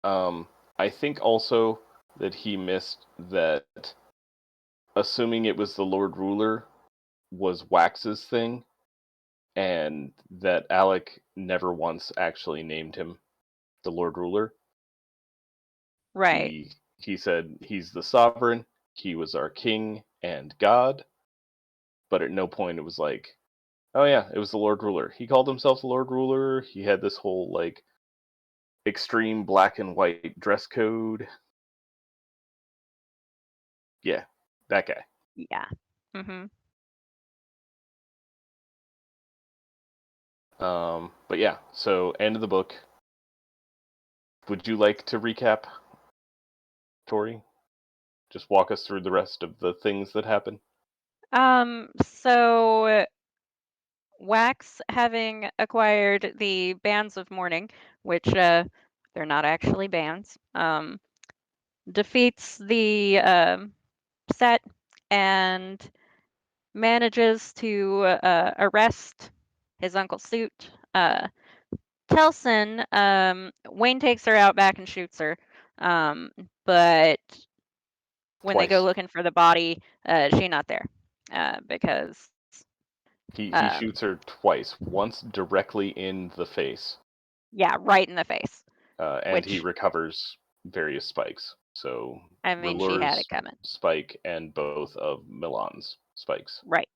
I think also that he missed that assuming it was the Lord Ruler was Wax's thing, and that Alec never once actually named him the Lord Ruler. Right. He said he's the sovereign, he was our king and god, but at no point it was like, oh yeah, it was the Lord Ruler. He called himself the Lord Ruler. He had this whole like extreme black and white dress code. Yeah, that guy. Yeah. Mhm. But yeah, so end of the book. Would you like to recap, Tori? Just walk us through the rest of the things that happen. So Wax, having acquired the bands of mourning, which they're not actually bands, defeats the set and manages to arrest his Uncle Suit. Telson, Wayne takes her out back and shoots her. But when they go Twice. looking for the body, she's not there because He um, shoots her twice. Once directly in the face, yeah, right in the face. and he Which, recovers various spikes. So I mean, she had it Rulur's coming. spike and both of Milan's spikes. Right.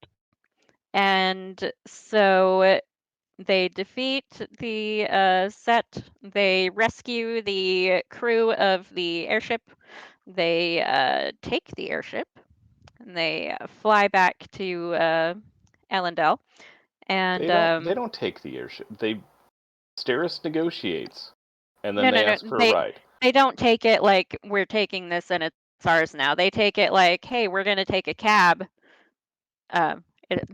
And so they defeat the set. They rescue the crew of the airship. They take the airship and they fly back to Ellendale. And They don't take the airship. Steris negotiates, and then no, no, they no. ask for a They ride. they don't take it like we're taking this and it's ours now. They take it like, hey, we're going to take a cab. Um,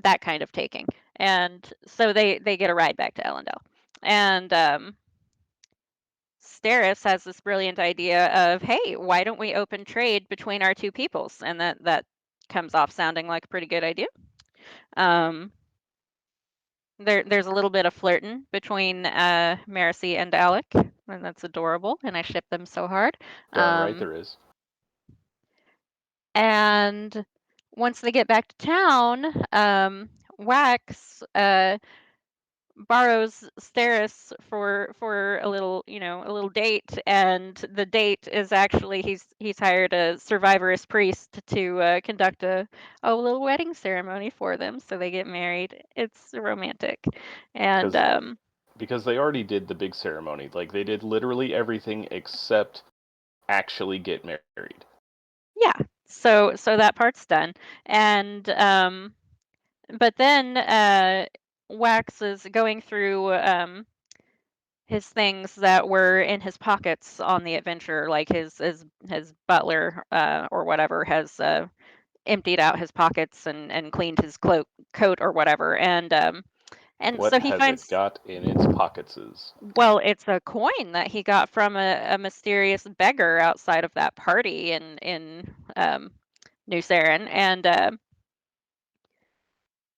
that kind of taking. And so they get a ride back to Ellendale. And Steris has this brilliant idea of, hey, why don't we open trade between our two peoples? And that comes off sounding like a pretty good idea. Um, there's a little bit of flirting between Marcy and Alec, and that's adorable, and I ship them so hard. Darn right Um, there is. and once they get back to town, Wax borrows Steris for a little, a little date, and the date is actually he's hired a survivorist priest to conduct a little wedding ceremony for them, so they get married. It's romantic, and Because they already did the big ceremony. Like they did literally everything except actually get married. yeah. So that part's done. And but then Wax is going through his things that were in his pockets on the adventure, like his butler or whatever has emptied out his pockets and cleaned his coat or whatever, and What so he has it finds, got in its pocketses? well, it's a coin that he got from a mysterious beggar outside of that party in New Saren,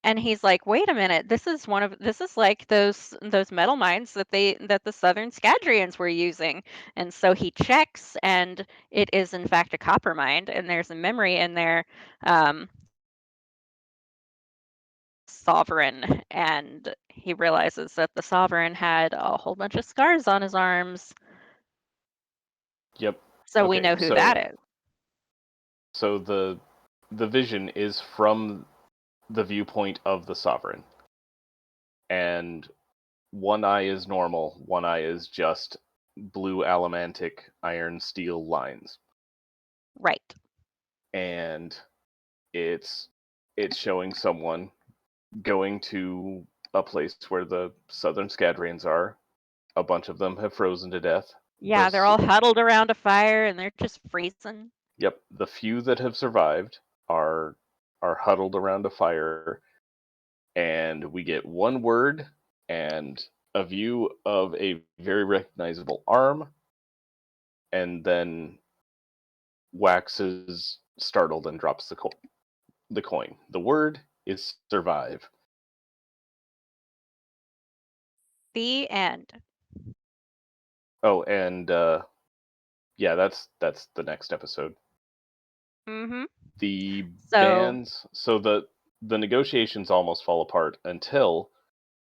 and he's like, wait a minute, this is like those metal mines that the Southern Scadrians were using. And so he checks, and it is in fact a copper mine, and there's a memory in there sovereign, and he realizes that the sovereign had a whole bunch of scars on his arms, Yep. so we Okay. know who that is. So the vision is from the viewpoint of the sovereign, and one eye is normal, one eye is just blue allomantic iron steel lines, Right. and it's it's showing someone going to a place where the Southern Scadrians are. A bunch of them have frozen to death. Yeah, they're all huddled around a fire and they're just freezing. Yep, the few that have survived are huddled around a fire, and we get one word and a view of a very recognizable arm, and then Wax is startled and drops the coin. The word is survive. The end. Oh, and yeah, that's the next episode. Mm-hmm. The So bands, so the negotiations almost fall apart until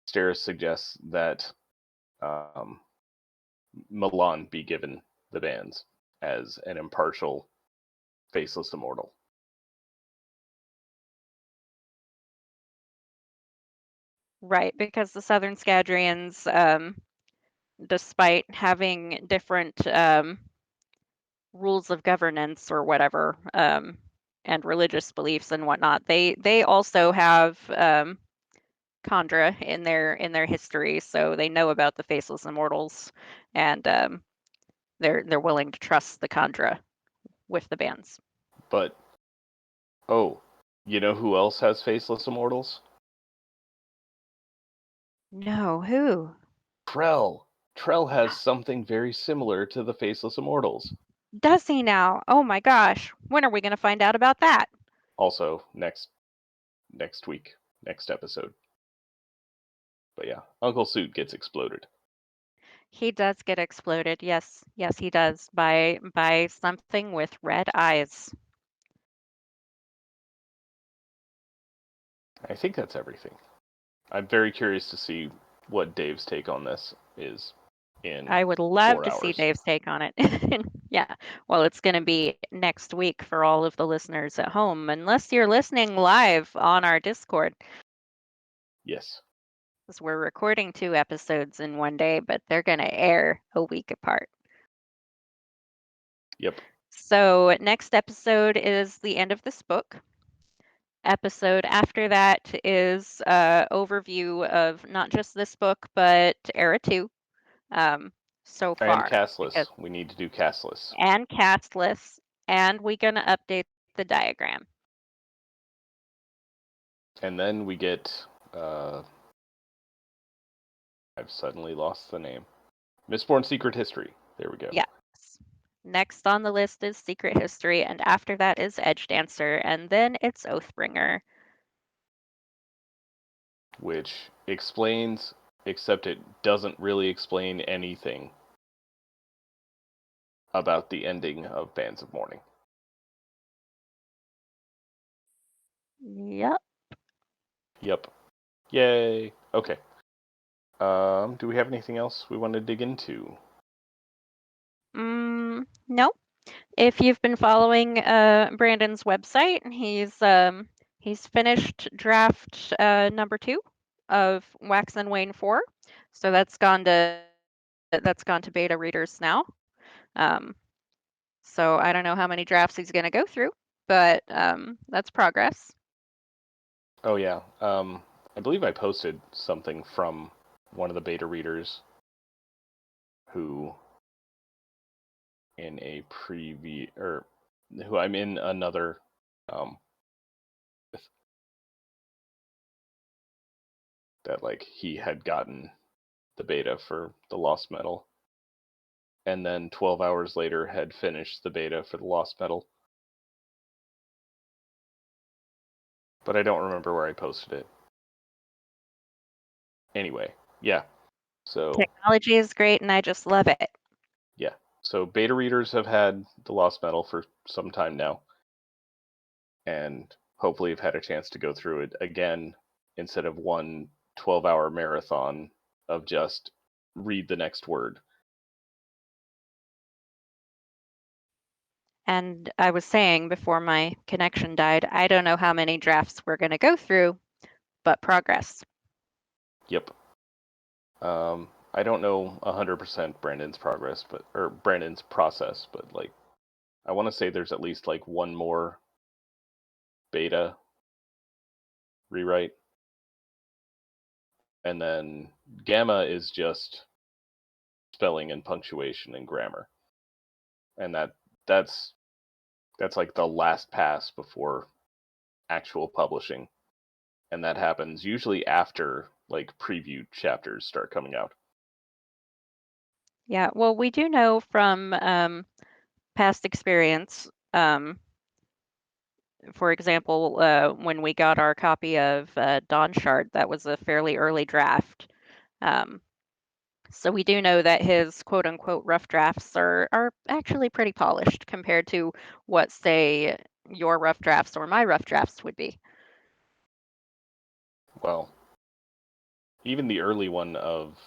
Steris suggests that um, Milan be given the bands as an impartial, faceless immortal. right, because the Southern Scadrians, despite having different rules of governance or whatever, and religious beliefs and whatnot, they also have Khandra in their history, so they know about the faceless immortals, and they're willing to trust the Khandra with the bands. But oh, you know who else has faceless immortals? No, who? Trell. Trell has something very similar to the faceless immortals. Does he now? Oh my gosh. When are we going to find out about that? Also, next week, next episode. But yeah, Uncle Suit gets exploded. He does get exploded. Yes, yes, he does by something with red eyes. I think that's everything. I'm very curious to see what Dave's take on this is in I would love 4 to see hours. Dave's take on it. Yeah. Well, it's going to be next week for all of the listeners at home, unless you're listening live on our Discord, Yes. because we're recording 2 episodes in one day, but they're going to air a week apart. Yep. So, next episode is the end of this book. Episode after that is overview of not just this book, but Era 2 so And far. castless. Because, We need to do castless. and cast lists, and we're going to update the diagram. And then we get I've suddenly lost the name. Mistborn Secret History. There we go. Yes. Next on the list is Secret History, and after that is Edge Dancer, and then it's Oathbringer. Which explains, except it doesn't really explain anything about the ending of Bands of Mourning. Yep. Yep. Yay. Okay. Do we have anything else we want to dig into? No. If you've been following Brandon's website, he's finished draft number 2 of Wax and Wayne 4. So that's gone to beta readers now. Um, so I don't know how many drafts he's going to go through, but that's progress. Oh yeah. I believe I posted something from one of the beta readers who in a preview or who I'm in another with that like he had gotten the beta for the Lost Metal and then 12 hours later had finished the beta for the Lost Metal. But I don't remember where I posted it. Anyway, yeah. So Technology is great, and I just love it. yeah. So beta readers have had the Lost Metal for some time now. And hopefully have had a chance to go through it again instead of one 12-hour marathon of just read the next word. And I was saying before my connection died, I don't know how many drafts we're going to go through, but progress. Yep. I don't know 100% Brandon's progress, or Brandon's process, but like I want to say there's at least like one more beta rewrite, and then Gamma is just spelling and punctuation and grammar, and that's like the last pass before actual publishing, and that happens usually after like preview chapters start coming out. Yeah, well, we do know from past experience, for example, when we got our copy of Dawn Shard, that was a fairly early draft. So we do know that his quote unquote rough drafts are actually pretty polished compared to what, say, your rough drafts or my rough drafts would be. Well, even the early one of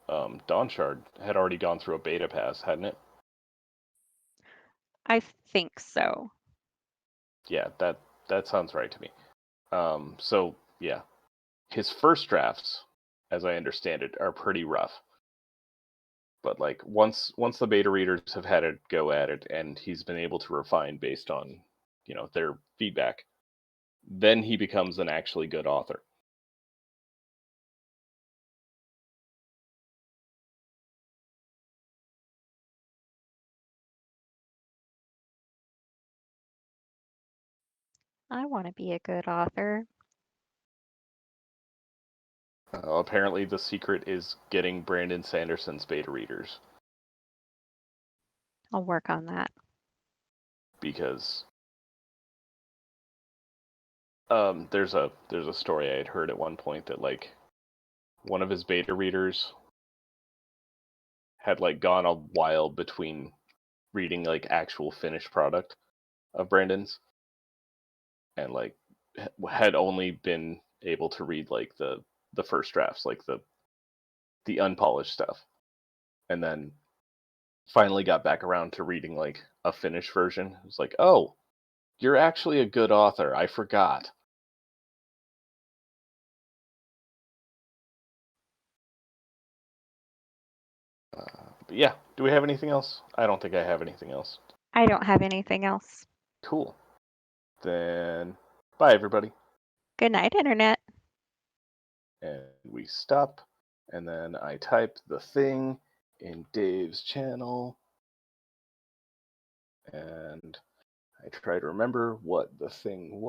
Dawn Shard had already gone through a beta pass, hadn't it? I think so. Yeah, that sounds right to me. So yeah, his first drafts, as I understand it, are pretty rough. But like once the beta readers have had a go at it and he's been able to refine based on, their feedback, then he becomes an actually good author. I want to be a good author. Apparently the secret is getting Brandon Sanderson's beta readers, I'll work on that. because there's a story I had heard at one point that like one of his beta readers had like gone a while between reading like actual finished product of Brandon's, and like had only been able to read like the first drafts, like the unpolished stuff, and then finally got back around to reading like a finished version. It was like, oh, you're actually a good author. I forgot. But yeah, do we have anything else? I don't think I have anything else. I don't have anything else. Cool. Then, bye everybody. Good night, Internet. And we stop, and then I type the thing in Dave's channel, and I try to remember what the thing was.